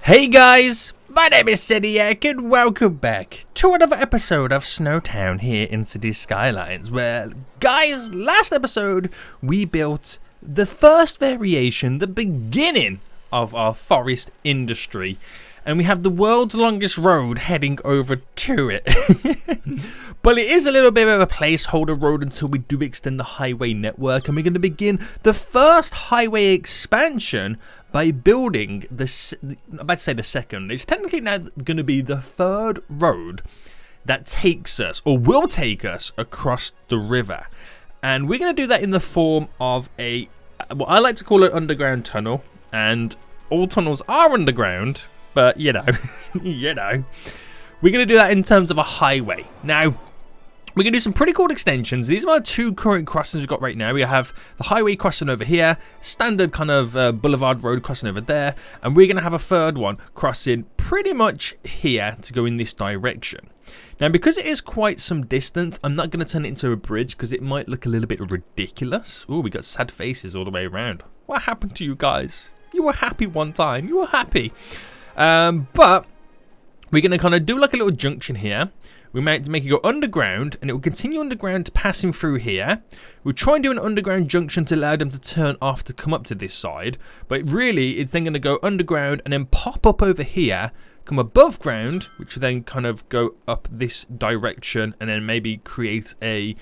Hey guys, my name is Seniac and welcome back to another episode of SnowTown here in City Skylines, where, guys, last episode we built the first variation, the beginning of our forest industry, and we have the world's longest road heading over to it. But it is a little bit of a placeholder road until we do extend the highway network, and we're going to begin the first highway expansion by building I'm about to say the second. It's technically now going to be the third road that takes us, or will take us, across the river. And we're going to do that in the form of what I like to call an underground tunnel. And all tunnels are underground, but you know, we're going to do that in terms of a highway. Now, we're going to do some pretty cool extensions. These are our two current crossings we've got right now. We have the highway crossing over here, standard kind of boulevard road crossing over there, and we're going to have a third one crossing pretty much here to go in this direction. Now, because it is quite some distance, I'm not going to turn it into a bridge because it might look a little bit ridiculous. Oh, we got sad faces all the way around. What happened to you guys? You were happy one time. You were happy. But we're going to kind of do like a little junction here. We might make it go underground, and it will continue underground, passing through here. We'll try and do an underground junction to allow them to turn off to come up to this side. But really, it's then going to go underground and then pop up over here, come above ground, which will then kind of go up this direction, and then maybe create a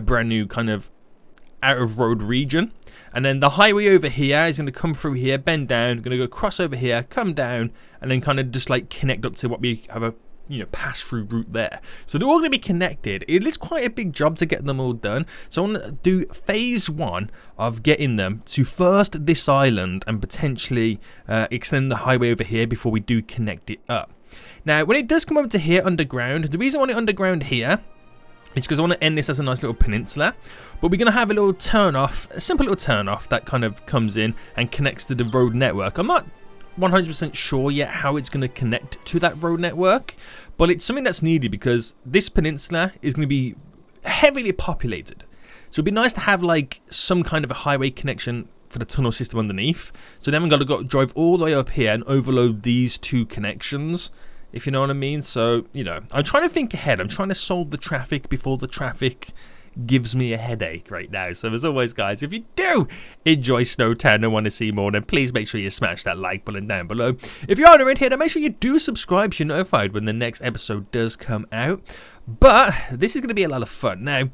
brand new kind of out of road region. And then the highway over here is going to come through here, bend down, going to go cross over here, come down, and then kind of just like connect up to what we have a pass through route there. So they're all going to be connected. It is quite a big job to get them all done. So I want to do phase one of getting them to first this island and potentially extend the highway over here before we do connect it up. Now, when it does come over to here underground, the reason I want it underground here is because I want to end this as a nice little peninsula. But we're going to have a little turn off, a simple little turn off that kind of comes in and connects to the road network. I'm not 100% sure yet how it's going to connect to that road network, but it's something that's needed because this peninsula is going to be heavily populated. So it'd be nice to have like some kind of a highway connection for the tunnel system underneath. So then we've got to go drive all the way up here and overload these two connections, if you know what I mean. So, I'm trying to think ahead. I'm trying to solve the traffic before the traffic gives me a headache right now. So as always, guys, if you do enjoy SnowTown and want to see more, then please make sure you smash that like button down below. If you're new in here, then make sure you do subscribe so you're notified when the next episode does come out. But this is going to be a lot of fun. Now,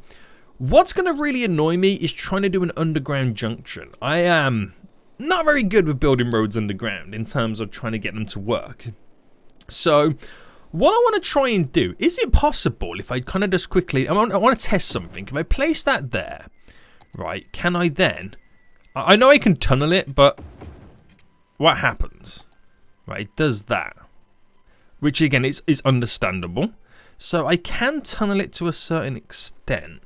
what's going to really annoy me is trying to do an underground junction. I am not very good with building roads underground in terms of trying to get them to work. So what I want to try and do, is it possible if I kind of just quickly, I want to test something. If I place that there, right, can I then, I know I can tunnel it, but what happens? Right, it does that, which again is understandable. So I can tunnel it to a certain extent.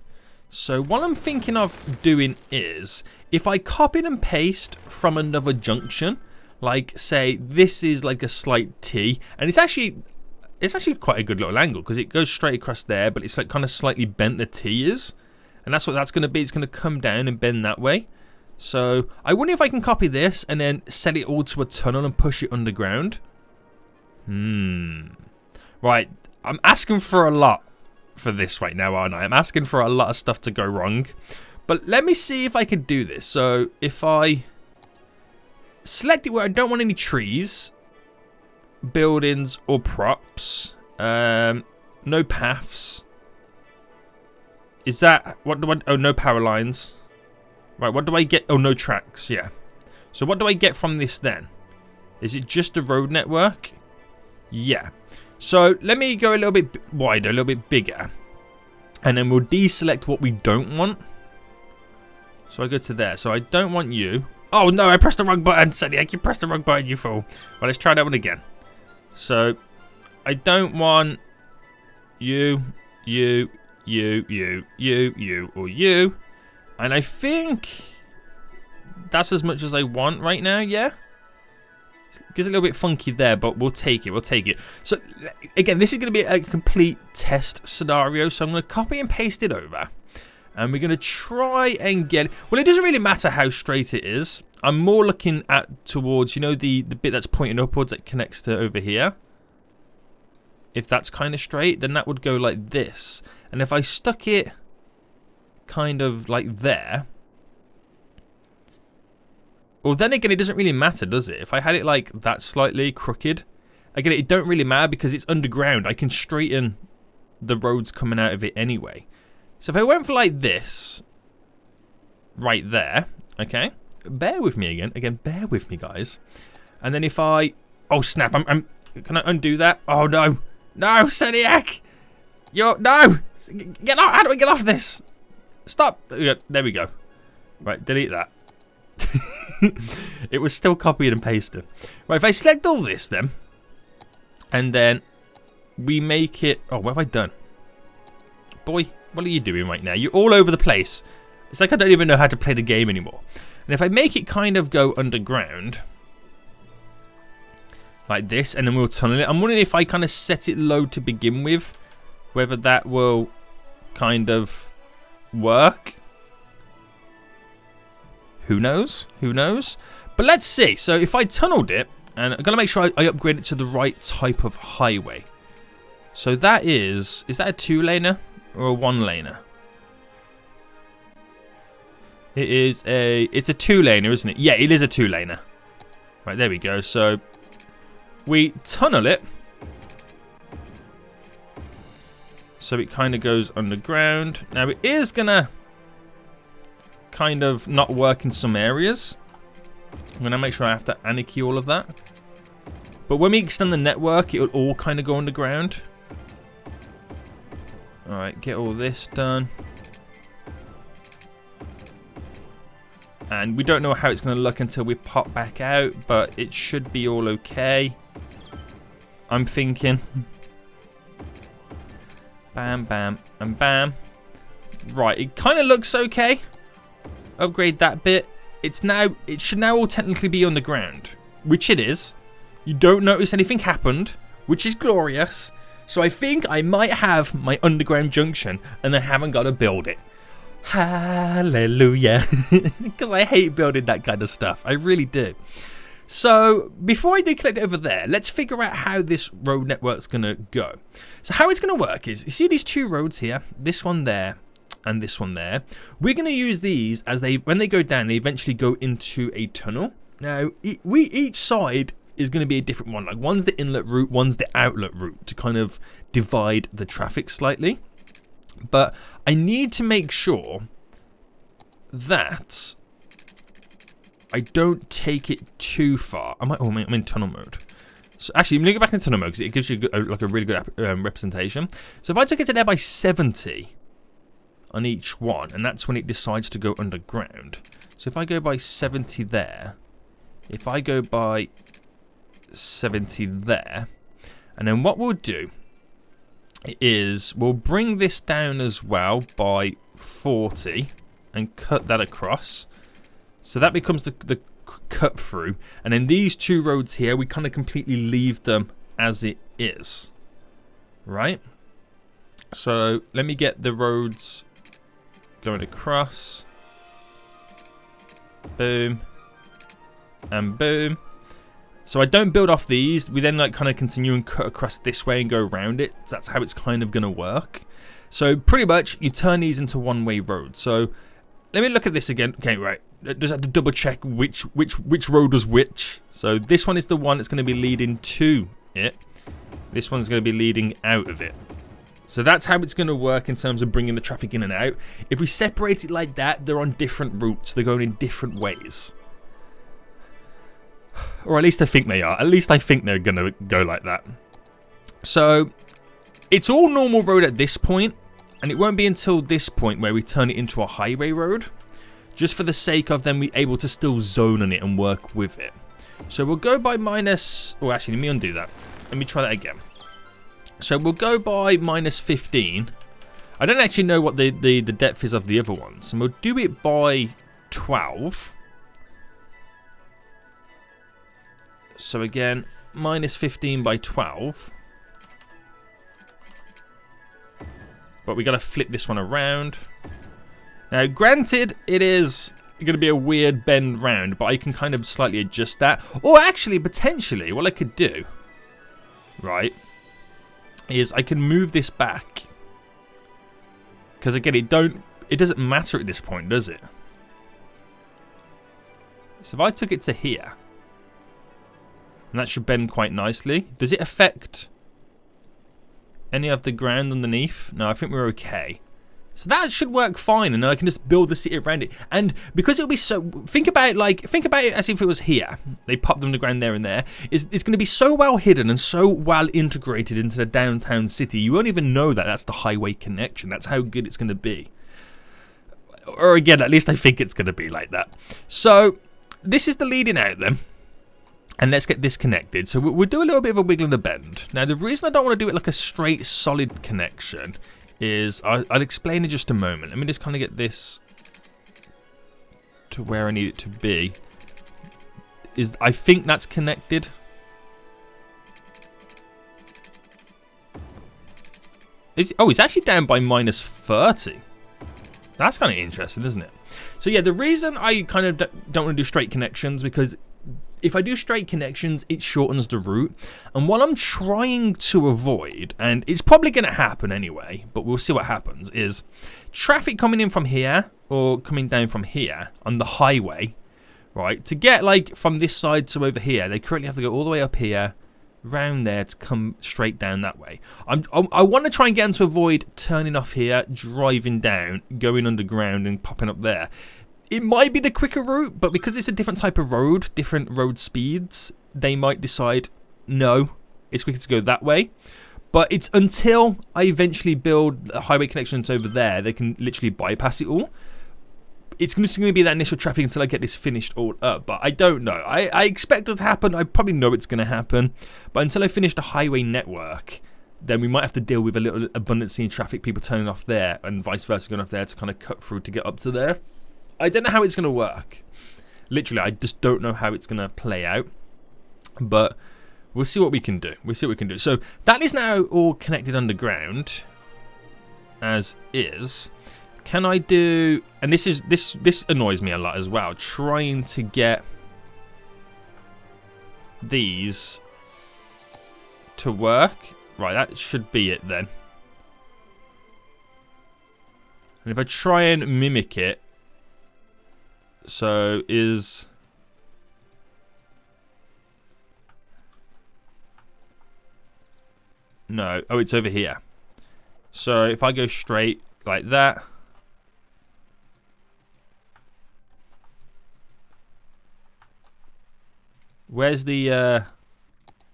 So what I'm thinking of doing is, if I copy and paste from another junction, like say this is like a slight T, and it's actually quite a good little angle because it goes straight across there, but it's like kind of slightly bent, the T is, and that's what that's going to be. It's going to come down and bend that way. So I wonder if I can copy this and then set it all to a tunnel and push it underground. Right, I'm asking for a lot for this right now, aren't I? I'm asking for a lot of stuff to go wrong, but let me see if I can do this. So if I select it where I don't want any trees, buildings or props, no paths. Is that what do I, oh, no power lines. Right, what do I get? Oh, no tracks. Yeah. So what do I get from this then? Is it just a road network? Yeah. So let me go a little bit wider, a little bit bigger, and then we'll deselect what we don't want. So I go to there. So I don't want you. Oh no, I pressed the wrong button. Seniac, you pressed the wrong button, you fool. Well, let's try that one again. So I don't want you, or you. And I think that's as much as I want right now, yeah? It gets a little bit funky there, but we'll take it, So again, this is going to be a complete test scenario. So I'm going to copy and paste it over. And we're going to try and get... Well, it doesn't really matter how straight it is. I'm more looking at towards, you know, the bit that's pointing upwards that connects to over here. If that's kind of straight, then that would go like this. And if I stuck it kind of like there, well, then again, it doesn't really matter, does it? If I had it like that slightly crooked, again, it don't really matter because it's underground. I can straighten the roads coming out of it anyway. So if I went for like this, right there, okay? Bear with me again, bear with me, guys. And then if I, oh snap, can I undo that? Oh no, no, Seniac! No! Get off, how do I get off this? Stop, there we go. Right, delete that. It was still copied and pasted. Right, if I select all this then, and then we make it, oh, what have I done? Boy, what are you doing right now? You're all over the place. It's like I don't even know how to play the game anymore. And if I make it kind of go underground, like this, and then we'll tunnel it. I'm wondering if I kind of set it low to begin with, whether that will kind of work. Who knows? Who knows? But let's see. So if I tunneled it, and I'm going to make sure I upgrade it to the right type of highway. So that is that a 2-laner or a 1-laner? It's a 2-laner, isn't it? Yeah, it is a 2-laner. Right, there we go. So we tunnel it. So it kind of goes underground. Now it is going to kind of not work in some areas. I'm going to make sure I have to anarchy all of that. But when we extend the network, it will all kind of go underground. Alright, get all this done. And we don't know how it's going to look until we pop back out, but it should be all okay. I'm thinking. Bam, bam, and bam. Right, it kind of looks okay. Upgrade that bit. It should now all technically be on the ground, which it is. You don't notice anything happened, which is glorious. So I think I might have my underground junction, and I haven't got to build it. Hallelujah. Because I hate building that kind of stuff. I really do. So before I do connect it over there, let's figure out how this road network's going to go. So how it's going to work is, you see these two roads here, this one there, and this one there. We're going to use these as when they go down, they eventually go into a tunnel. Now, each side is going to be a different one. Like one's the inlet route, one's the outlet route to kind of divide the traffic slightly. But I need to make sure that I don't take it too far. I'm in tunnel mode. So actually, I'm going to go back into tunnel mode because it gives you like a really good representation. So if I took it to there by 70 on each one, and that's when it decides to go underground. So if I go by 70 there, if I go by 70 there, and then what we'll do is we'll bring this down as well by 40 and cut that across. So that becomes the cut through. And then these two roads here, we kind of completely leave them as it is. Right? So let me get the roads going across. Boom. And boom. So I don't build off these. We then like kind of continue and cut across this way and go around it. So that's how it's kind of going to work. So pretty much you turn these into one-way roads. So let me look at this again. Okay, right. Just have to double check which road was which. So this one is the one that's going to be leading to it. This one's going to be leading out of it. So that's how it's going to work in terms of bringing the traffic in and out. If we separate it like that, they're on different routes. They're going in different ways. Or at least I think they are. At least I think they're going to go like that. So it's all normal road at this point. And it won't be until this point where we turn it into a highway road. Just for the sake of them, we able to still zone on it and work with it. So we'll go by minus... Oh, actually, let me undo that. Let me try that again. So we'll go by minus 15. I don't actually know what the depth is of the other ones. And we'll do it by 12. So again, minus 15 by 12. But we got to flip this one around. Now, granted, it is going to be a weird bend round, but I can kind of slightly adjust that. Or actually, potentially, what I could do, right, is I can move this back. Because again, it doesn't matter at this point, does it? So if I took it to here, and that should bend quite nicely. Does it affect any of the ground underneath? No, I think we're okay. So that should work fine, and I can just build the city around it. And because it'll be so, think about it as if it was here. They pop them to the ground there and there. It's going to be so well hidden and so well integrated into the downtown city. You won't even know that that's the highway connection. That's how good it's going to be. Or again, at least I think it's going to be like that. So this is the leading out then. And let's get this connected. So we'll do a little bit of a wiggle and a bend. Now the reason I don't want to do it like a straight solid connection is, I'll explain in just a moment. Let me just kind of get this to where I need it to be. I think that's connected. It's actually down by minus 30. That's kind of interesting, isn't it? So yeah, the reason I kind of don't want to do straight connections, because if I do straight connections, it shortens the route. And what I'm trying to avoid, and it's probably going to happen anyway, but we'll see what happens, is traffic coming in from here or coming down from here on the highway, right? To get like from this side to over here, they currently have to go all the way up here, round there to come straight down that way. I want to try and get them to avoid turning off here, driving down, going underground and popping up there. It might be the quicker route, but because it's a different type of road, different road speeds, they might decide, no, it's quicker to go that way. But it's until I eventually build highway connections over there, they can literally bypass it all. It's just going to be that initial traffic until I get this finished all up. But I don't know. I expect it to happen. I probably know it's going to happen. But until I finish the highway network, then we might have to deal with a little abundance in traffic, people turning off there, and vice versa going off there to kind of cut through to get up to there. I don't know how it's going to work. Literally, I just don't know how it's going to play out. But we'll see what we can do. We'll see what we can do. So that is now all connected underground, as is. Can I do? And this annoys me a lot as well. Trying to get these to work. Right, that should be it then. And if I try and mimic it. So is no, oh, it's over here. So if I go straight like that, where's the it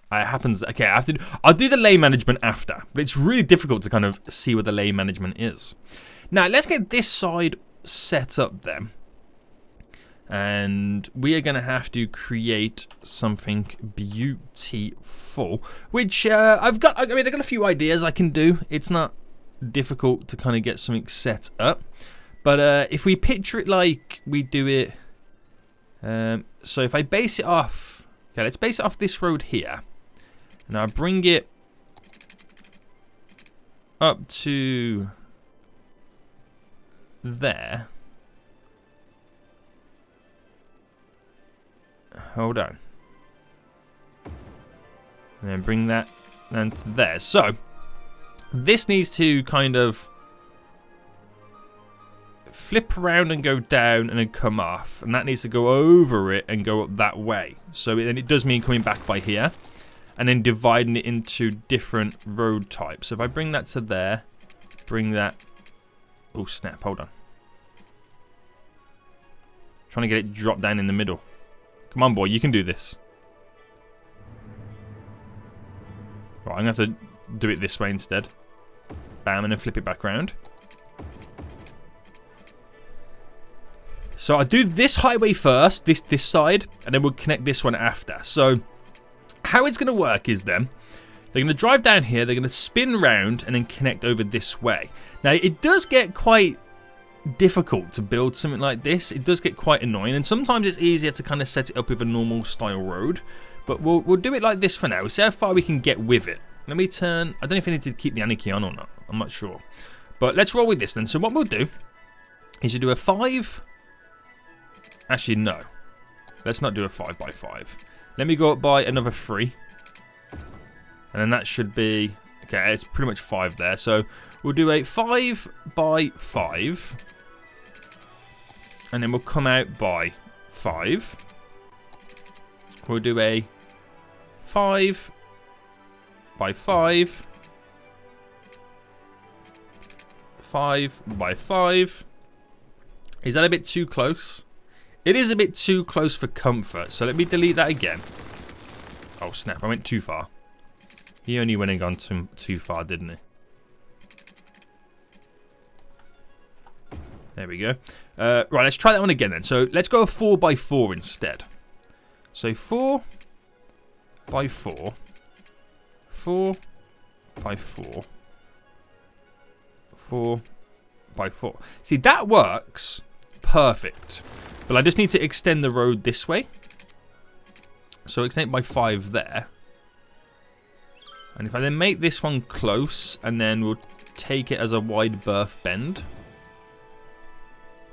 happens, okay, I'll do the lane management after, but it's really difficult to kind of see what the lane management is. Now let's get this side set up then. And we are going to have to create something beautiful, which I've got a few ideas I can do. It's not difficult to kind of get something set up. But if we picture it like we do it, so if I base it off, okay, let's base it off this road here. And I'll bring it up to there. Hold on. And then bring that down to there. So, this needs to kind of flip around and go down and then come off. And that needs to go over it and go up that way. So, then it does mean coming back by here. And then dividing it into different road types. So, if I bring that to there, bring that... Oh, snap. Hold on. Trying to get it dropped down in the middle. Come on, boy, you can do this. Right, I'm going to have to do it this way instead. Bam, and then flip it back around. So I'll do this highway first, this side, and then we'll connect this one after. So how it's going to work is then, they're going to drive down here, they're going to spin round, and then connect over this way. Now, it does get quite difficult to build something like this. It does get quite annoying, and sometimes it's easier to kind of set it up with a normal style road. But we'll do it like this for now. We'll see how far we can get with it. Let me turn... I don't know if I need to keep the anarchy on or not. I'm not sure. But let's roll with this then. So what we'll do is you do a 5, Actually, no. Let's not do a 5 by 5. Let me go up by another 3. And then that should be... Okay, it's pretty much 5 there. So we'll do a 5 by 5. And then we'll come out by 5. We'll do a 5 by 5. 5 by 5. Is that a bit too close? It is a bit too close for comfort. So let me delete that again. Oh, snap. I went too far. He only went and gone too far, didn't he? There we go. Right, let's try that one again then. So let's go a 4 by 4 instead. So 4 by 4. 4 by 4. 4 by 4. See, that works perfect. But I just need to extend the road this way. So extend it by 5 there. And if I then make this one close, and then we'll take it as a wide berth bend.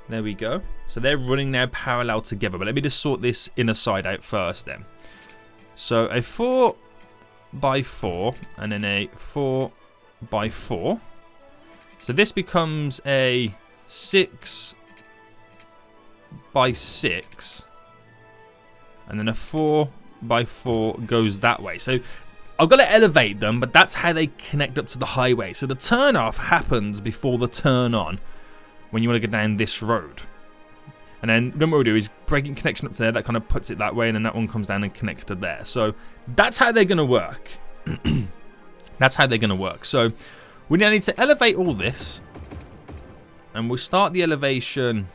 There we go. So they're running now parallel together. But let me just sort this inner side out first then. So a 4 by 4 and then a 4 by 4. So this becomes a 6 by 6. And then a 4 by 4 goes that way. So I've got to elevate them, but that's how they connect up to the highway. So the turn off happens before the turn on when you want to go down this road. And then what we'll do is breaking connection up to there, that kind of puts it that way, and then that one comes down and connects to there. So that's how they're going to work. That's how they're going to work. So we now need to elevate all this, and we'll start the elevation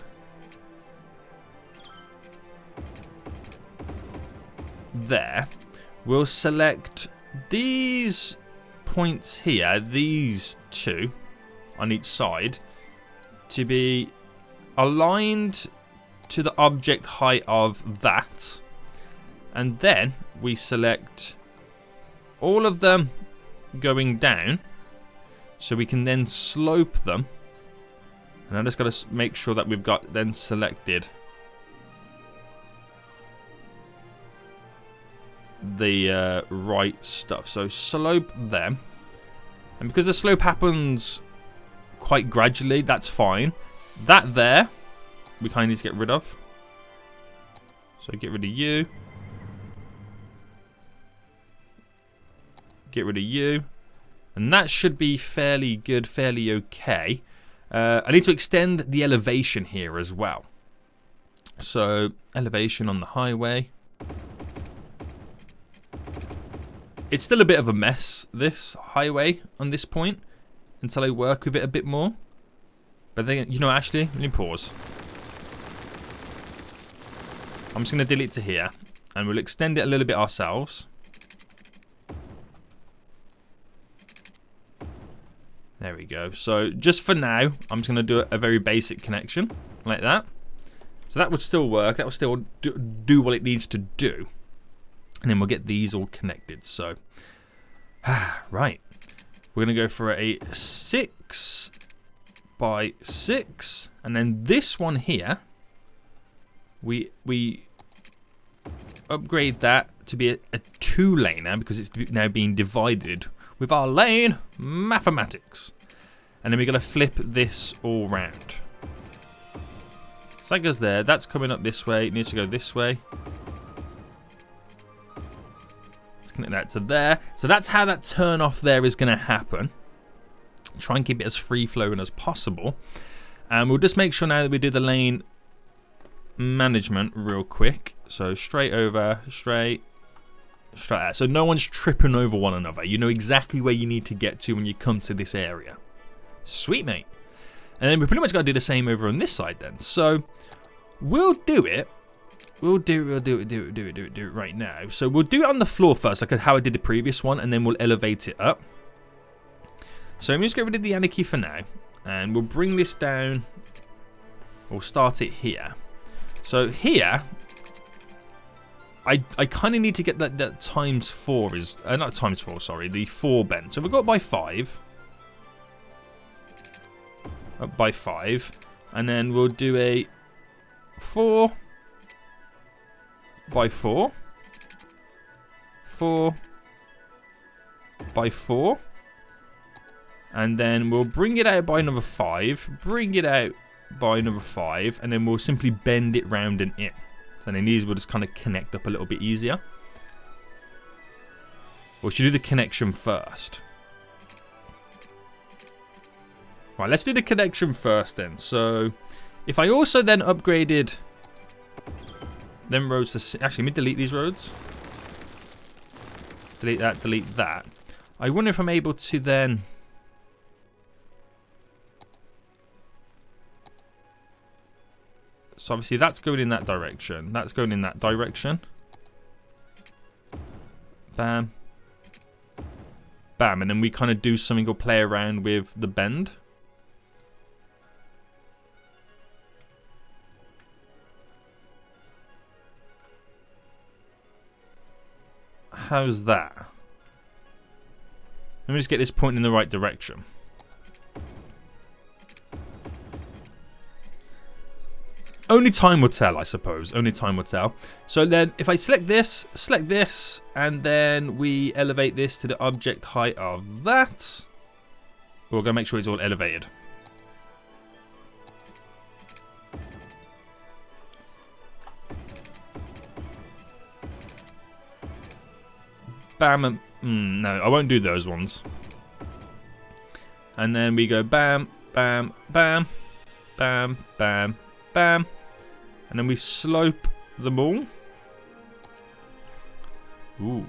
there. We'll select these points here, these two on each side, to be aligned to the object height of that. And then we select all of them going down, so we can then slope them. And I just got to make sure that we've got then selected the right stuff. So slope them, and because the slope happens quite gradually, that's fine. That there we kind of need to get rid of. So get rid of you, get rid of you, and that should be fairly good, fairly okay. I need to extend the elevation here as well. So elevation on the highway. It's still a bit of a mess, this highway on this point, until I work with it a bit more. But then, you know, actually, let me pause. I'm just going to delete to here, and we'll extend it a little bit ourselves. There we go. So just for now, I'm just going to do a very basic connection like that. So that would still work. That would still do what it needs to do. And then we'll get these all connected. So, right. We're going to go for a 6 by 6. And then this one here, we upgrade that to be a 2-laner because it's now being divided with our lane mathematics. And then we're going to flip this all round. So that goes there. That's coming up this way. It needs to go this way. Connect that to there. So that's how that turn off there is going to happen. Try and keep it as free flowing as possible. And we'll just make sure now that we do the lane management real quick. So straight over, straight out. So no one's tripping over one another. You know exactly where you need to get to when you come to this area. Sweet, mate. And then we pretty much got to do the same over on this side then. So we'll do it. We'll do it right now. So we'll do it on the floor first, like how I did the previous one, and then we'll elevate it up. So I'm just get rid of the anarchy for now, and we'll bring this down. We'll start it here. So here, I kind of need to get that ×4 is not ×4, sorry, the 4 bend. So we've got by 5, up by 5, and then we'll do a 4 by 4. 4 by 4. And then we'll bring it out by another 5. Bring it out by another 5. And then we'll simply bend it round and in. So then these will just kind of connect up a little bit easier. Or should we do the connection first? Right, let's do the connection first then. So if I also then upgraded them roads to... Actually, let me delete these roads. Delete that, delete that. I wonder if I'm able to then... So obviously that's going in that direction. That's going in that direction. Bam. Bam. And then we kind of do something or play around with the bend. How's that? Let me just get this point in the right direction. Only time will tell, I suppose. Only time will tell. So then, if I select this, and then we elevate this to the object height of that, we're going to make sure it's all elevated. Bam. No, I won't do those ones. And then we go bam, bam, bam, bam, bam, bam. And then we slope them all. Ooh.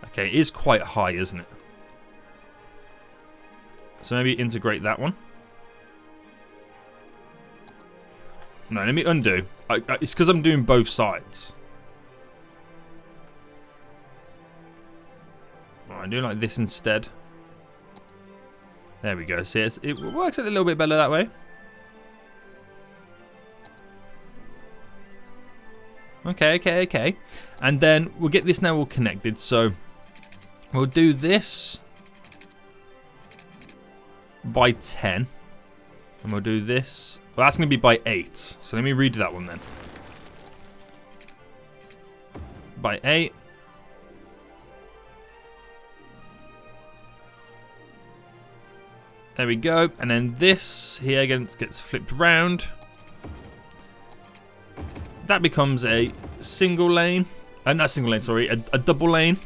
Okay, it is quite high, isn't it? So maybe integrate that one. No, let me undo. It's because I'm doing both sides. I do like this instead. There we go. See, it works a little bit better that way. Okay. And then we'll get this now all connected. So we'll do this by 10. And we'll do this. Well, that's going to be by 8. So let me redo that one then. By 8. There we go. And then this here again gets flipped round. That becomes a single lane. Not single lane, sorry. A double lane.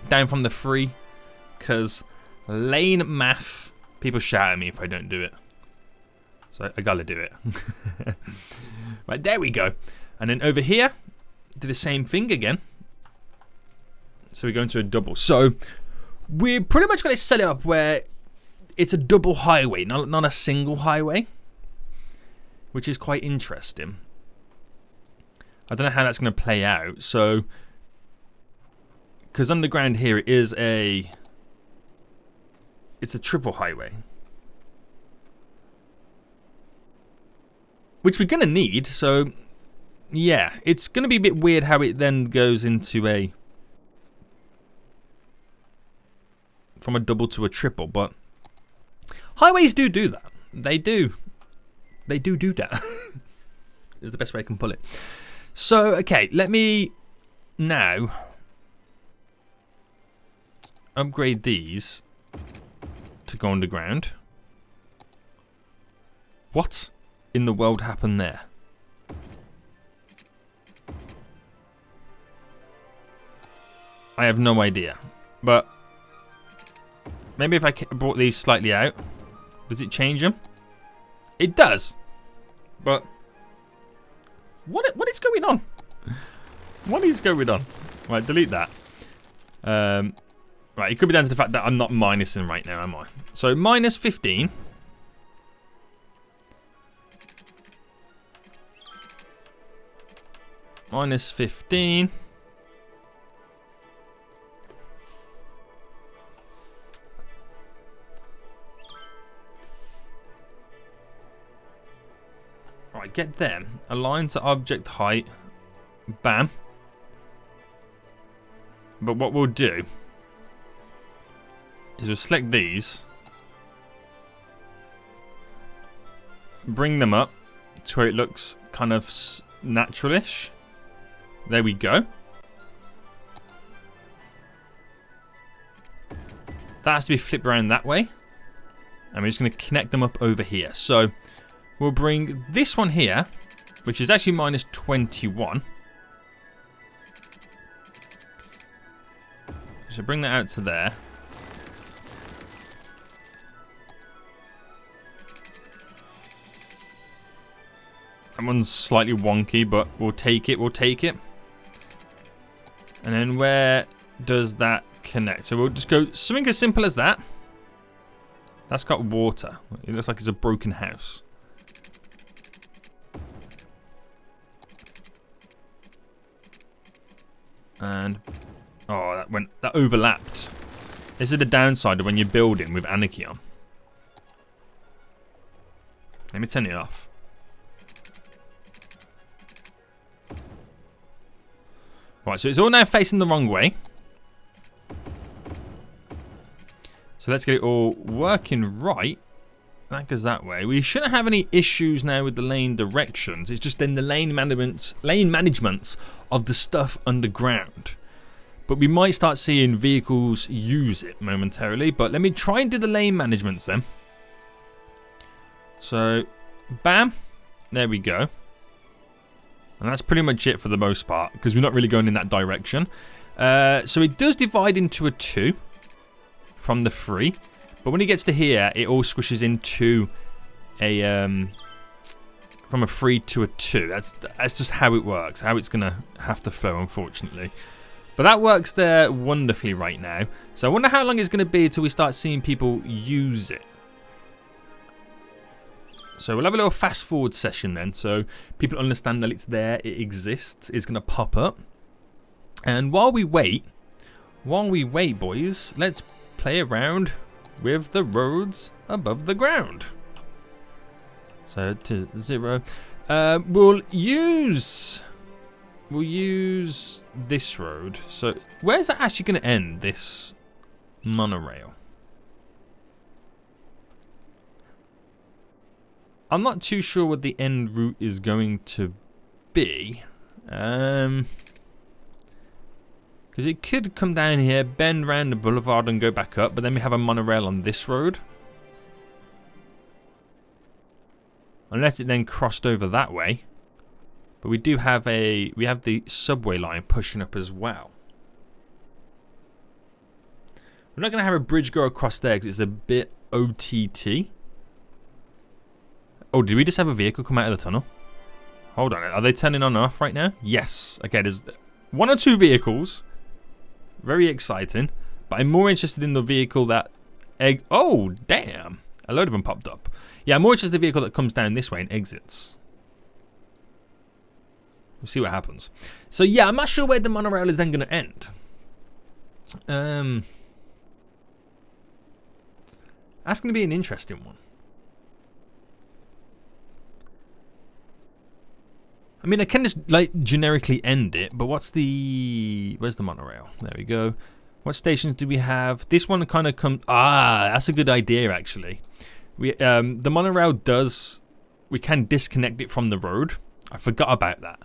Down from the 3. Because lane math. People shout at me if I don't do it. So I gotta do it. Right, there we go. And then over here, do the same thing again. So we go into a double. So we're pretty much going to set it up where it's a double highway, not a single highway, which is quite interesting. I don't know how that's going to play out. So, because underground here it's a triple highway, which we're going to need. So, yeah, it's going to be a bit weird how it then goes into from a double to a triple, but highways do that. They do that. Is the best way I can pull it. So, okay, let me now upgrade these to go underground. What in the world happened there? I have no idea. But maybe if I brought these slightly out, does it change them? It does. But what is going on? What is going on? Right, delete that. Right, it could be down to the fact that I'm not minusing right now, am I? So minus 15. Minus 15. Right, get them. Align to object height. Bam. But what we'll do is we'll select these. Bring them up to where it looks kind of naturalish. There we go. That has to be flipped around that way. And we're just going to connect them up over here. So we'll bring this one here, which is actually minus 21. So bring that out to there. That one's slightly wonky, but we'll take it. We'll take it. And then where does that connect? So we'll just go something as simple as that. That's got water. It looks like it's a broken house. And oh, that overlapped. This is the downside of when you're building with Anarchy on. Let me turn it off. Right, so it's all now facing the wrong way. So let's get it all working right. That goes that way. We shouldn't have any issues now with the lane directions. It's just then the lane management of the stuff underground. But we might start seeing vehicles use it momentarily. But let me try and do the lane management then. So, bam. There we go. And that's pretty much it for the most part, because we're not really going in that direction. So it does divide into a 2 from the 3. But when it gets to here, it all squishes into a from a 3 to a 2. That's just how it works, how it's going to have to flow, unfortunately. But that works there wonderfully right now. So I wonder how long it's going to be until we start seeing people use it. So we'll have a little fast forward session then, so people understand that it's there, it exists, it's going to pop up. And while we wait, boys, let's play around with the roads above the ground. So to 0. We'll use this road. So where's that actually going to end, this monorail? I'm not too sure what the end route is going to be. Because it could come down here, bend round the boulevard and go back up, but then we have a monorail on this road. Unless it then crossed over that way. But we do have we have the subway line pushing up as well. We're not going to have a bridge go across there because it's a bit OTT. Oh, did we just have a vehicle come out of the tunnel? Hold on, are they turning on and off right now? Yes. Okay, there's 1 or 2 vehicles. Very exciting. But I'm more interested in the vehicle that... Oh, damn. A load of them popped up. Yeah, I'm more interested in the vehicle that comes down this way and exits. We'll see what happens. So, yeah, I'm not sure where the monorail is then going to end. That's going to be an interesting one. I mean, I can just, like, generically end it, but where's the monorail? There we go. What stations do we have? This one kind of comes... Ah, that's a good idea, actually. The monorail does... We can disconnect it from the road. I forgot about that.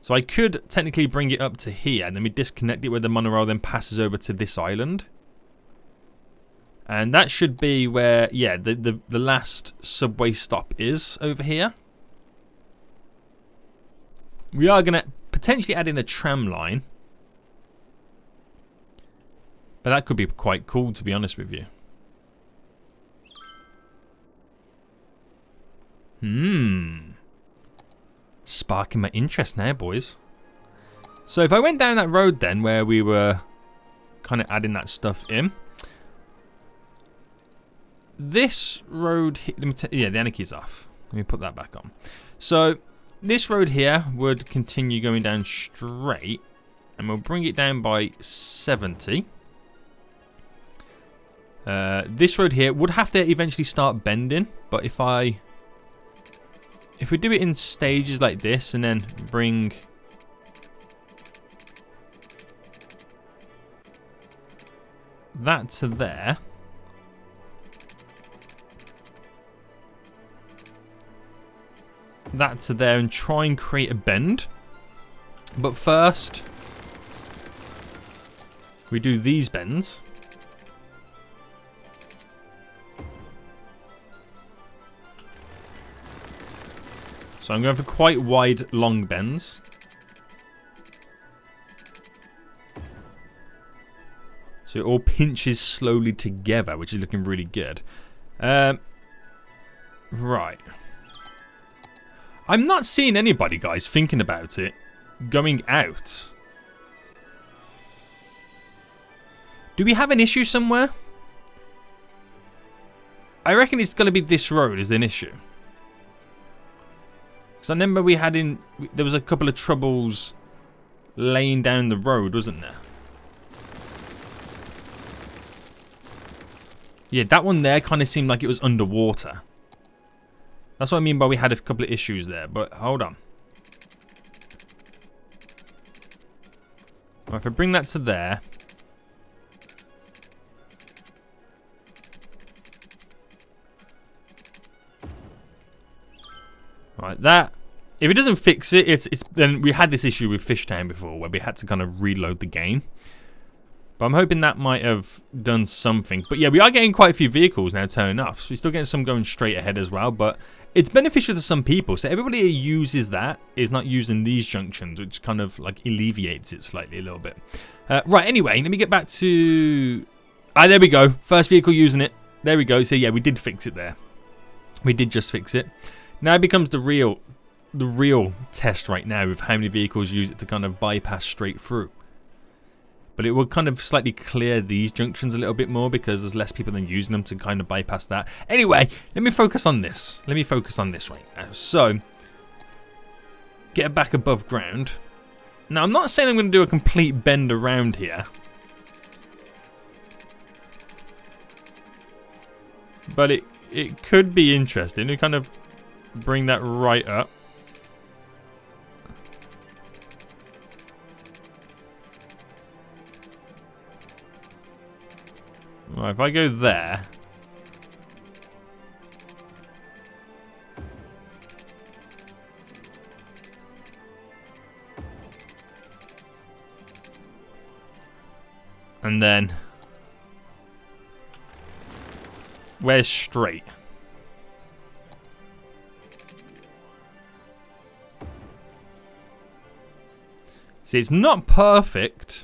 So I could technically bring it up to here, and then we disconnect it where the monorail then passes over to this island. And that should be where, yeah, the last subway stop is over here. We are going to potentially add in a tram line. But that could be quite cool, to be honest with you. Sparking my interest now, boys. So if I went down that road then, where we were kind of adding that stuff in. This road, yeah, the anarchy's off. Let me put that back on. So this road here would continue going down straight, and we'll bring it down by 70. This road here would have to eventually start bending, but if we do it in stages like this and then bring that to there, that to there, and try and create a bend, But first, we do these bends. So I'm going for quite wide, long bends. So it all pinches slowly together, which is looking really good. Right. I'm not seeing anybody, guys, thinking about it, going out. Do we have an issue somewhere? I reckon it's going to be this road is an issue. Because I remember there was a couple of troubles laying down the road, wasn't there? Yeah, that one there kind of seemed like it was underwater. That's what I mean by we had a couple of issues there, but hold on. Right, if I bring that to there. Right, that. If it doesn't fix it, it's then we had this issue with Fishtown before where we had to kind of reload the game. But I'm hoping that might have done something. But yeah, we are getting quite a few vehicles now turning off. So we're still getting some going straight ahead as well. But it's beneficial to some people. So everybody who uses that is not using these junctions, which kind of like alleviates it slightly a little bit. Right, anyway, let me get back to... Ah, there we go. First vehicle using it. There we go. So yeah, we did fix it there. We did just fix it. Now it becomes the real test right now of how many vehicles use it to kind of bypass straight through. But it will kind of slightly clear these junctions a little bit more because there's less people than using them to kind of bypass that. Anyway, let me focus on this. Let me focus on this right now. So, get it back above ground. Now, I'm not saying I'm going to do a complete bend around here. But it could be interesting to kind of bring that right up. Right, if I go there. And then. Where's straight? See, it's not perfect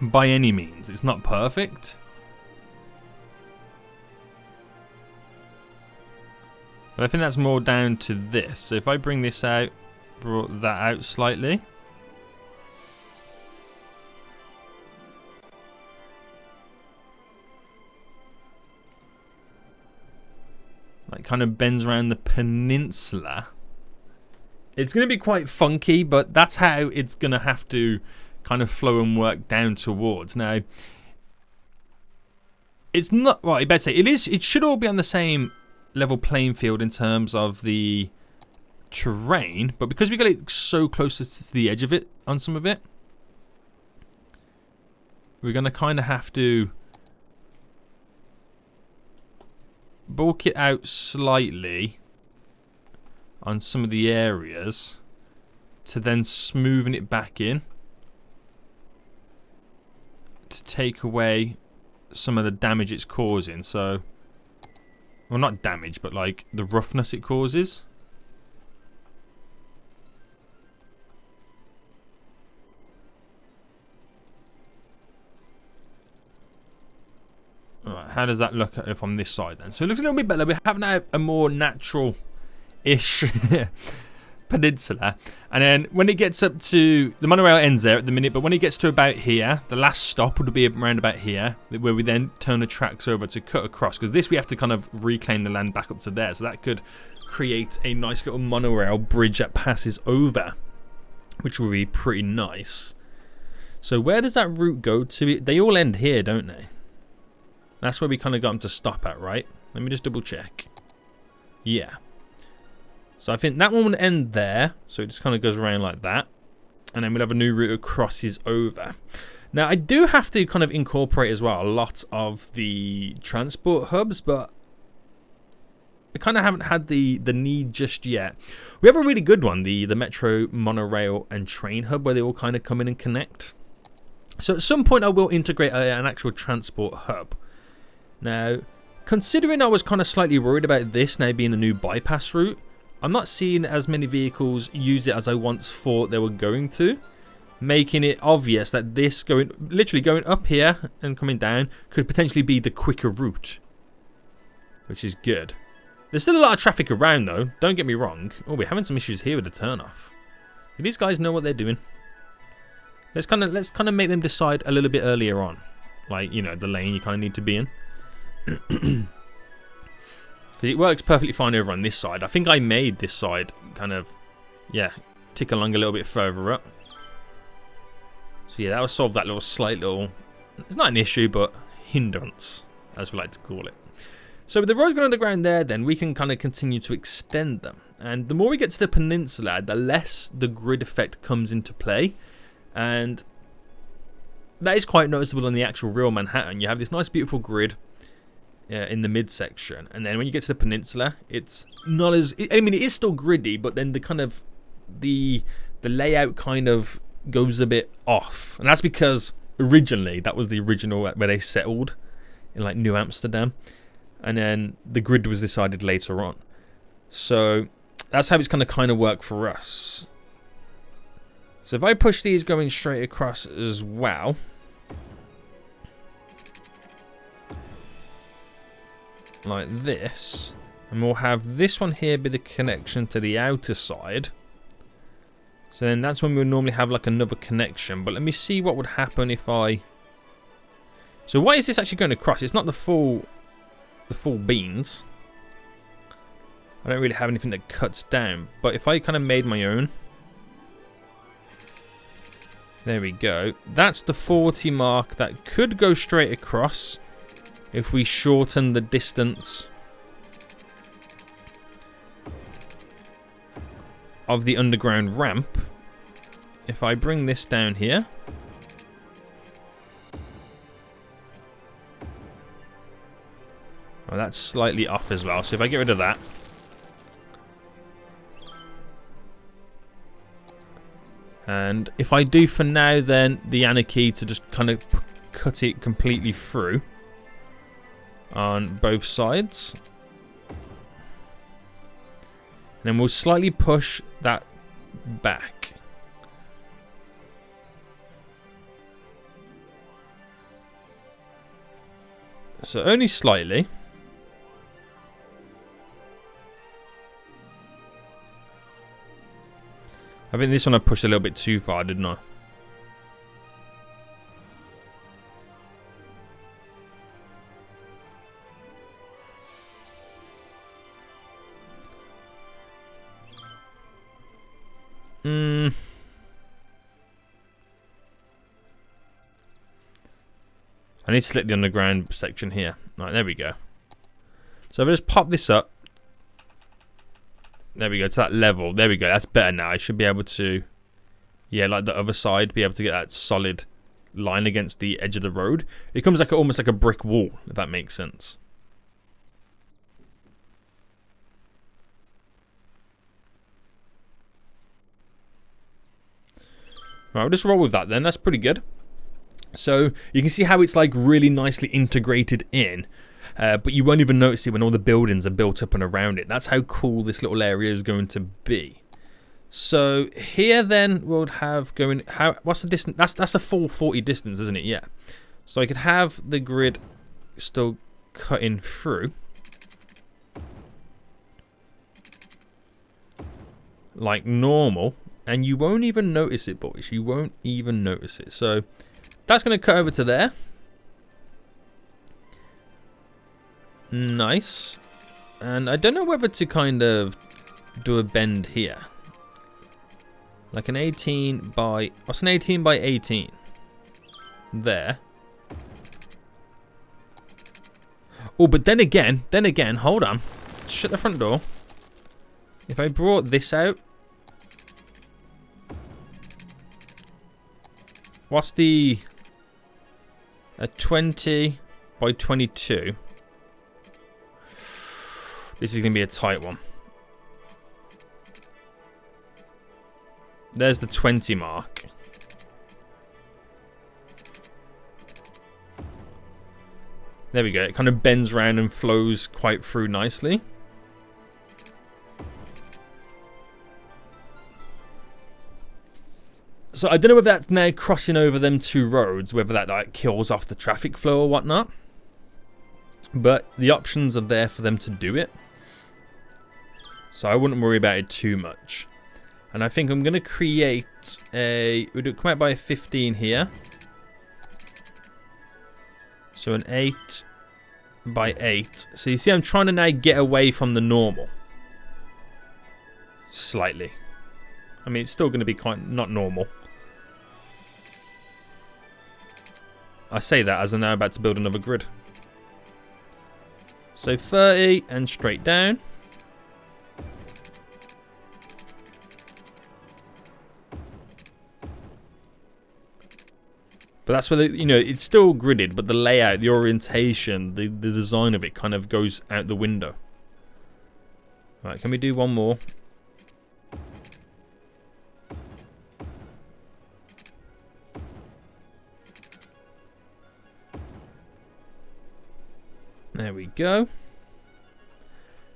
by any means. It's not perfect. But I think that's more down to this. So if I bring this out, brought that out slightly. That kind of bends around the peninsula. It's going to be quite funky, but that's how it's going to have to kind of flow and work down towards. Now, it's not, well, I better say, it should all be on the same level playing field in terms of the terrain, but because we got it so close to the edge of it on some of it, we're going to kind of have to bulk it out slightly on some of the areas to then smoothen it back in to take away some of the damage it's causing. So, well, not damage, but like the roughness it causes. Alright, how does that look if on this side then? So it looks a little bit better. We have now a more natural-ish peninsula. And then when it gets up to... The monorail ends there at the minute, but when it gets to about here, the last stop would be around about here, where we then turn the tracks over to cut across. Because this we have to kind of reclaim the land back up to there. So that could create a nice little monorail bridge that passes over, which will be pretty nice. So where does that route go to? They all end here, don't they? That's where we kind of got them to stop at, right? Let me just double check. Yeah. So I think that one would end there. So it just kind of goes around like that. And then we'll have a new route that crosses over. Now, I do have to kind of incorporate as well a lot of the transport hubs. But I kind of haven't had the need just yet. We have a really good one, the metro, monorail, and train hub, where they all kind of come in and connect. So at some point I will integrate an actual transport hub. Now, considering I was kind of slightly worried about this now being a new bypass route, I'm not seeing as many vehicles use it as I once thought they were going to, making it obvious that this literally going up here and coming down could potentially be the quicker route, which is good. There's still a lot of traffic around though, don't get me wrong. Oh, we're having some issues here with the turnoff. Do these guys know what they're doing? Let's kind of make them decide a little bit earlier on, like, you know, the lane you kind of need to be in. It works perfectly fine over on this side. I think I made this side kind of, yeah, tick along a little bit further up. So yeah, that will solve that it's not an issue, but hindrance, as we like to call it. So with the roads going underground there, then we can kind of continue to extend them. And the more we get to the peninsula, the less the grid effect comes into play. And that is quite noticeable on the actual real Manhattan. You have this nice beautiful grid in the midsection, and then when you get to the peninsula, it's not as, I mean, it is still gritty, but then the kind of the layout kind of goes a bit off. And that's because originally that was the original where they settled in like New Amsterdam, and then the grid was decided later on. So that's how it's kind of work for us. So if I push these going straight across as well, like this, and we'll have this one here be the connection to the outer side. So then that's when we'll normally have like another connection. But let me see what would happen if I... So why is this actually going across? It's not the full beans. I don't really have anything that cuts down. But if I kind of made my own... There we go. That's the 40 mark that could go straight across if we shorten the distance of the underground ramp. If I bring this down here, oh, that's slightly off as well. So if I get rid of that, and if I do for now then the Anarchy to just kind of cut it completely through on both sides, and then we'll slightly push that back. So only slightly. I think this one I pushed a little bit too far, didn't I? I need to select the underground section here. Right, there we go. So if I just pop this up. There we go, to that level. There we go, that's better now. I should be able to, yeah, like the other side, be able to get that solid line against the edge of the road. It comes like almost like a brick wall, if that makes sense. Right, we'll just roll with that then. That's pretty good. So you can see how it's like really nicely integrated in, but you won't even notice it when all the buildings are built up and around it. That's how cool this little area is going to be. So here then we'll have going, what's the distance? That's a full 40 distance, isn't it? Yeah. So I could have the grid still cutting through like normal, and you won't even notice it, boys. You won't even notice it. So that's going to cut over to there. Nice. And I don't know whether to kind of do a bend here. Like an 18 by... What's an 18 by 18? There. Oh, but then again, hold on. Shut the front door. If I brought this out... What's the... A 20 by 22. This is going to be a tight one. There's the 20 mark. There we go. It kind of bends around and flows quite through nicely. So I don't know if that's now crossing over them two roads, whether that like kills off the traffic flow or whatnot. But the options are there for them to do it. So I wouldn't worry about it too much. And I think I'm going to create a... We'll come out by a 15 here. So an 8 by 8. So you see I'm trying to now get away from the normal. Slightly. I mean, it's still going to be quite not normal. I say that as I'm now about to build another grid. So 30 and straight down. But that's where, you know, it's still gridded, but the layout, the orientation, the design of it kind of goes out the window. Right, can we do one more? There we go.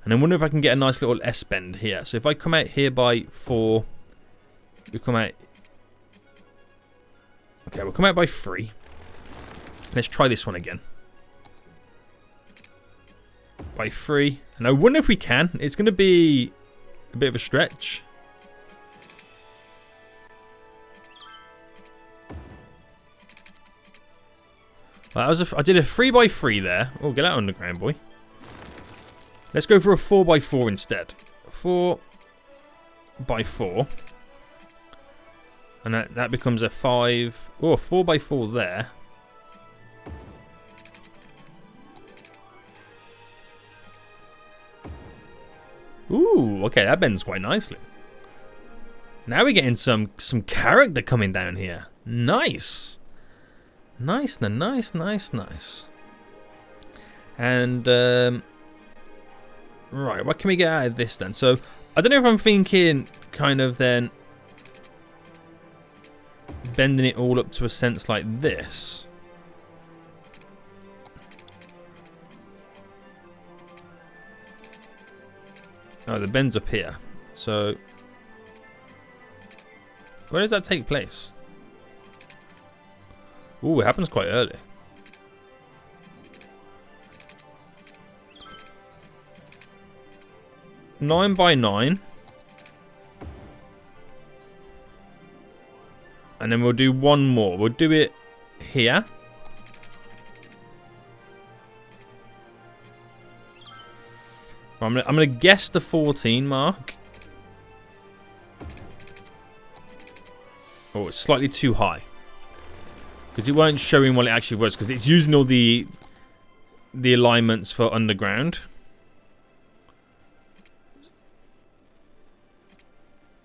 And I wonder if I can get a nice little S-bend here. So if I come out here by 4, we come out... Okay, we'll come out by 3. Let's try this one again. By 3. And I wonder if we can. It's going to be a bit of a stretch. Well, I did a 3 by 3 there. Oh, get out underground, boy. Let's go for a 4 by 4 instead. 4 by 4. And that becomes a 5... Oh, a 4 by 4 there. Ooh, okay, that bends quite nicely. Now we're getting some character coming down here. Nice. Nice. And, right, what can we get out of this then? So, I don't know if I'm thinking kind of then... bending it all up to a sense like this. Oh, the bend's up here. So, where does that take place? Ooh, it happens quite early. Nine by 9. And then we'll do one more. We'll do it here. I'm gonna guess the 14 mark. Oh, it's slightly too high. Because it weren't showing what it actually was. Because it's using all the alignments for underground.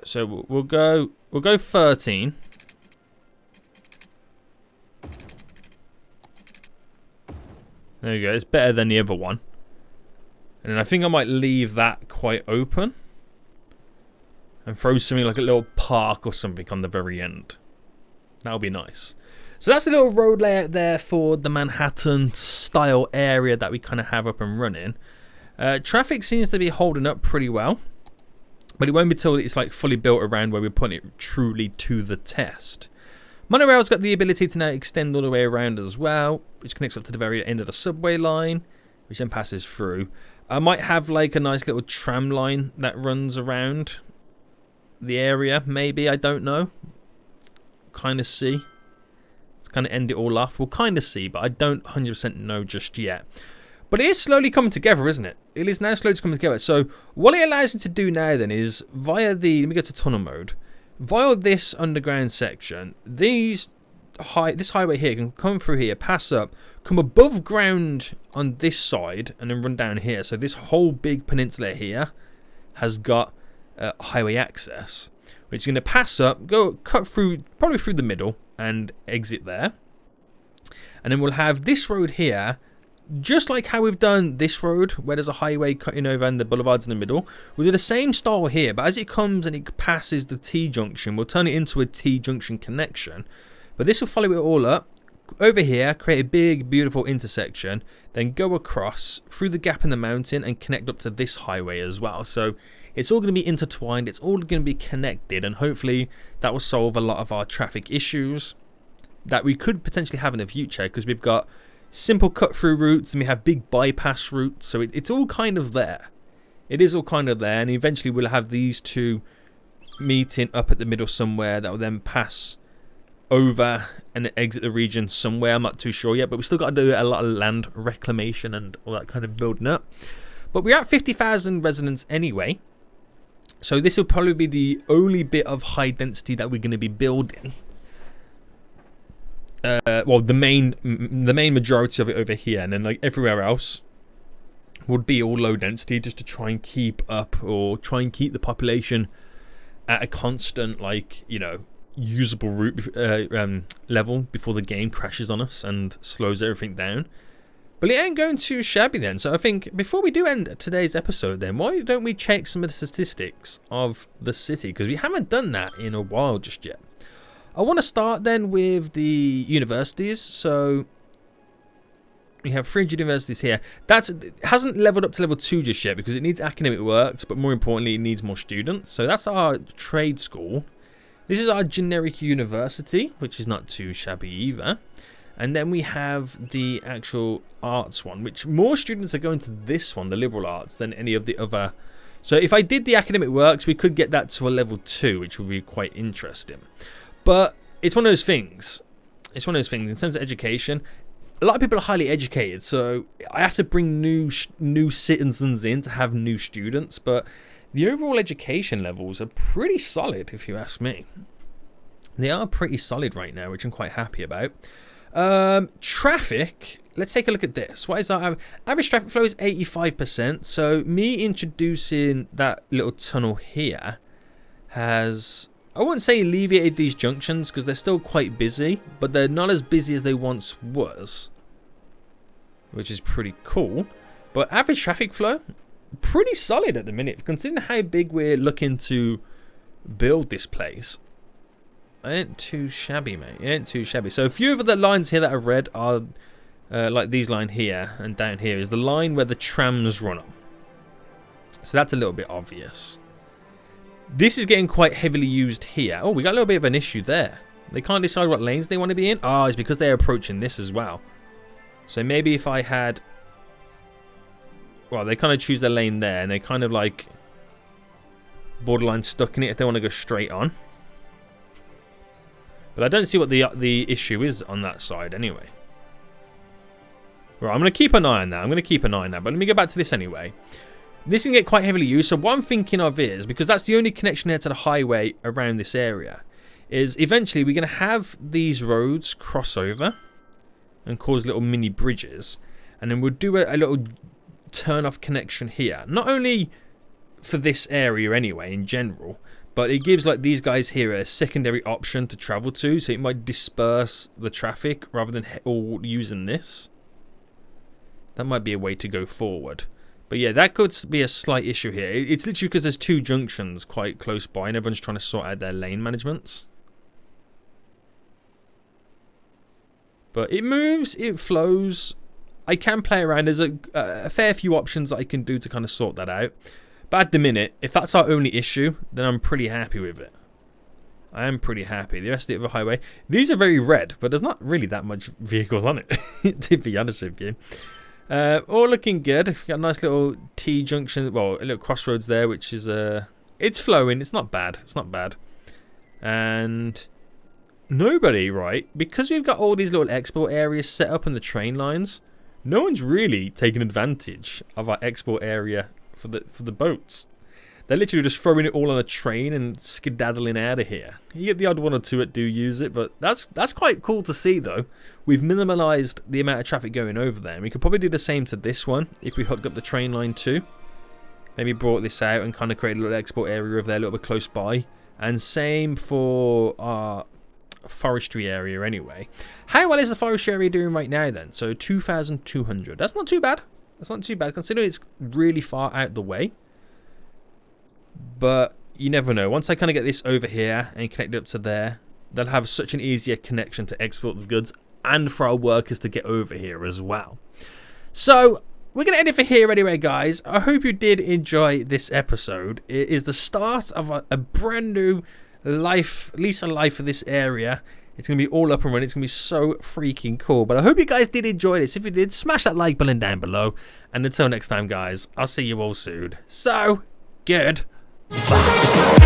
So we'll go 13. There you go. It's better than the other one. And then I think I might leave that quite open. And throw something like a little park or something on the very end. That'll be nice. So that's a little road layout there for the Manhattan style area that we kind of have up and running. Traffic seems to be holding up pretty well. But it won't be till it's like fully built around where we're putting it truly to the test. Monorail's got the ability to now extend all the way around as well, which connects up to the very end of the subway line, which then passes through. I might have like a nice little tram line that runs around the area, maybe, I don't know. Kind of see. Let's kind of end it all off. We'll kind of see, but I don't 100% know just yet. But it is slowly coming together, isn't it? It is now slowly coming together. So what it allows me to do now then is via the... Let me go to tunnel mode. Via this underground section, this highway here can come through here, pass up, come above ground on this side, and then run down here. So this whole big peninsula here has got highway access, which is going to pass up, cut through, probably through the middle, and exit there. And then we'll have this road here just like how we've done this road, where there's a highway cutting over and the boulevards in the middle, we'll do the same style here, but as it comes and it passes the T-junction, we'll turn it into a T-junction connection. But this will follow it all up, over here, create a big, beautiful intersection, then go across through the gap in the mountain and connect up to this highway as well. So it's all going to be intertwined, it's all going to be connected, and hopefully that will solve a lot of our traffic issues that we could potentially have in the future, because we've got simple cut through routes and we have big bypass routes, so it's all kind of there. It is all kind of there, and eventually we'll have these two meeting up at the middle somewhere that will then pass over and exit the region somewhere. I'm not too sure yet, but we still got to do a lot of land reclamation and all that kind of building up. But we're at 50,000 residents anyway, so this will probably be the only bit of high density that we're going to be building. Well, the main majority of it over here, and then like everywhere else would be all low density, just to try and keep up, or try and keep the population at a constant, like, you know, usable route level before the game crashes on us and slows everything down. But it ain't going too shabby then. So I think before we do end today's episode then, why don't we check some of the statistics of the city, because we haven't done that in a while just yet. I want to start then with the universities. So we have 300 universities here. It hasn't leveled up to level 2 just yet, because it needs academic works, but more importantly it needs more students. So that's our trade school. This is our generic university, which is not too shabby either. And then we have the actual arts one, which more students are going to this one, the liberal arts, than any of the other. So if I did the academic works, we could get that to a level 2, which would be quite interesting. But it's one of those things. It's one of those things in terms of education. A lot of people are highly educated, so I have to bring new citizens in to have new students. But the overall education levels are pretty solid, if you ask me. They are pretty solid right now, which I'm quite happy about. Traffic, let's take a look at this. What is our average traffic flow? Is 85%. So me introducing that little tunnel here has, I wouldn't say alleviated these junctions, because they're still quite busy, but they're not as busy as they once was, which is pretty cool. But average traffic flow, pretty solid at the minute, considering how big we're looking to build this place. It ain't too shabby, mate. It ain't too shabby. So a few of the lines here that are red are like these line here, and down here is the line where the trams run on. So that's a little bit obvious. This is getting quite heavily used here. Oh, we got a little bit of an issue there. They can't decide what lanes they want to be in. Oh, it's because they're approaching this as well. So maybe if I had, well, they kind of choose their lane there, and they kind of like borderline stuck in it if they want to go straight on. But I don't see what the issue is on that side anyway. Right, I'm going to keep an eye on that. But let me go back to this anyway. This can get quite heavily used. So what I'm thinking of is, because that's the only connection here to the highway around this area, is eventually we're going to have these roads cross over and cause little mini bridges. And then we'll do a little turn-off connection here. Not only for this area anyway, in general, but it gives like these guys here a secondary option to travel to, so it might disperse the traffic rather than all using this. That might be a way to go forward. But yeah, that could be a slight issue here. It's literally because there's two junctions quite close by and everyone's trying to sort out their lane managements. But it moves, it flows. I can play around. There's a fair few options that I can do to kind of sort that out. But at the minute, if that's our only issue, then I'm pretty happy with it. I am pretty happy. The rest of the highway, these are very red, but there's not really that much vehicles on it, to be honest with you. All looking good. We've got a nice little T-junction, well, a little crossroads there, which is, it's flowing. It's not bad. It's not bad. And nobody, right? Because we've got all these little export areas set up in the train lines, no one's really taking advantage of our export area for the boats. They're literally just throwing it all on a train and skedaddling out of here. You get the odd one or two that do use it, but that's quite cool to see though. We've minimalized the amount of traffic going over there, and we could probably do the same to this one if we hooked up the train line too. Maybe brought this out and kind of created a little export area of there a little bit close by. And same for our forestry area anyway. How well is the forestry area doing right now then? So 2,200. That's not too bad. That's not too bad considering it's really far out the way. But you never know. Once I kind of get this over here and connect it up to there, they'll have such an easier connection to export the goods and for our workers to get over here as well. So we're going to end it for here anyway, guys. I hope you did enjoy this episode. It is the start of a brand new life, lease of life for this area. It's going to be all up and running. It's going to be so freaking cool. But I hope you guys did enjoy this. If you did, smash that like button down below. And until next time, guys, I'll see you all soon. So, good. Bye.